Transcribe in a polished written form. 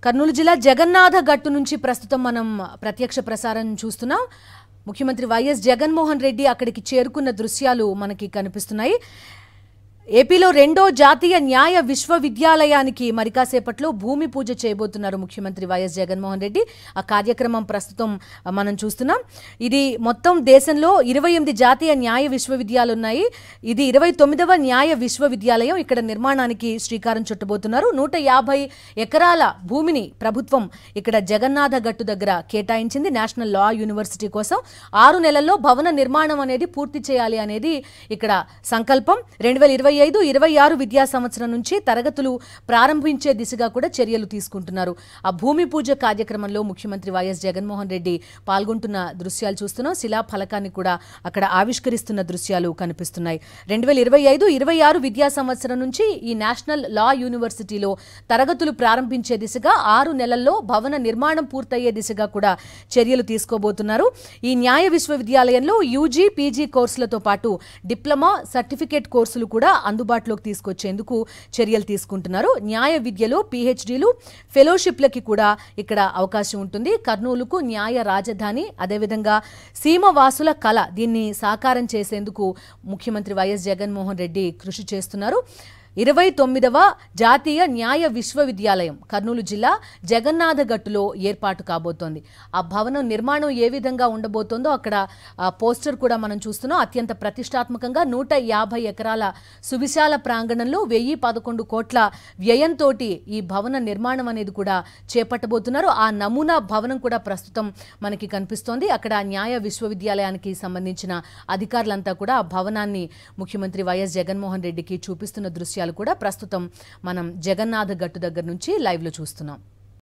కర్నూలు జిల్లా జగన్నాథ గట్టు నుంచి ప్రస్తుతం మనం ప్రత్యక్ష ప్రసారం చూస్తున్నాం. ముఖ్యమంత్రి వైఎస్ జగన్మోహన్ రెడ్డి అక్కడికి చేరుకున్న దృశ్యాలు మనకి కనిపిస్తున్నాయి. ఏపీలో రెండో జాతీయ న్యాయ విశ్వవిద్యాలయానికి మరి కాసేపట్లో భూమి పూజ చేయబోతున్నారు ముఖ్యమంత్రి వైఎస్ జగన్మోహన్ రెడ్డి. ఆ కార్యక్రమం ప్రస్తుతం మనం చూస్తున్నాం. ఇది మొత్తం దేశంలో 28 జాతీయ న్యాయ విశ్వవిద్యాలయాలు ఉన్నాయి. ఇది 29వ న్యాయ విశ్వవిద్యాలయం. ఇక్కడ నిర్మాణానికి శ్రీకారం చుట్టబోతున్నారు. 150 ఎకరాల భూమిని ప్రభుత్వం ఇక్కడ జగన్నాథ గట్టు దగ్గర కేటాయించింది నేషనల్ లా యూనివర్సిటీ కోసం. 6 నెలల్లో భవన నిర్మాణం అనేది పూర్తి చేయాలి అనేది ఇక్కడ సంకల్పం. 2025-26 విద్యా సంవత్సరం నుంచి తరగతులు ప్రారంభించే దిశగా కూడా చర్యలు తీసుకుంటున్నారు. ఆ భూమి పూజ కార్యక్రమంలో ముఖ్యమంత్రి వైఎస్ జగన్మోహన్ రెడ్డి పాల్గొంటున్న దృశ్యాలు చూస్తున్నాం. శిలా ఫలకాన్ని కూడా అక్కడ ఆవిష్కరిస్తున్న దృశ్యాలు కనిపిస్తున్నాయి. 2025-26 విద్యా సంవత్సరం నుంచి ఈ నేషనల్ లా యూనివర్సిటీలో తరగతులు ప్రారంభించే దిశగా 6 నెలల్లో భవన నిర్మాణం పూర్తయ్యే దిశగా కూడా చర్యలు తీసుకోబోతున్నారు. ఈ న్యాయ విశ్వవిద్యాలయంలో యూజీ, పీజీ కోర్సులతో పాటు డిప్లొమా, సర్టిఫికేట్ కోర్సులు కూడా అందుబాటులోకి తీసుకొచ్చేందుకు చర్యలు తీసుకుంటున్నారు. న్యాయ విద్యలో పీహెచ్డీలు, ఫెలోషిప్లకి కూడా ఇక్కడ అవకాశం ఉంటుంది. కర్నూలుకు న్యాయ రాజధాని, అదేవిధంగా సీమవాసుల కళ, దీన్ని సాకారం చేసేందుకు ముఖ్యమంత్రి వైఎస్ జగన్మోహన్ రెడ్డి కృషి చేస్తున్నారు. 29వ జాతీయ న్యాయ విశ్వవిద్యాలయం కర్నూలు జిల్లా జగన్నాథ గట్టులో ఏర్పాటు కాబోతోంది. ఆ భవనం నిర్మాణం ఏ విధంగా ఉండబోతోందో అక్కడ పోస్టర్ కూడా మనం చూస్తున్నాం. అత్యంత ప్రతిష్టాత్మకంగా 150 ఎకరాల సువిశాల ప్రాంగణంలో 1011 కోట్ల వ్యయంతో ఈ భవన నిర్మాణం అనేది కూడా చేపట్టబోతున్నారు. ఆ నమూనా భవనం కూడా ప్రస్తుతం మనకి కనిపిస్తోంది. అక్కడ న్యాయ విశ్వవిద్యాలయానికి సంబంధించిన అధికారులంతా కూడా ఆ భవనాన్ని ముఖ్యమంత్రి వైఎస్ జగన్మోహన్ రెడ్డికి చూపిస్తున్న దృశ్యాలు కూడా ప్రస్తుతం మనం జగన్నాథ గట్టు దగ్గర నుంచి లైవ్ లో చూస్తున్నాం.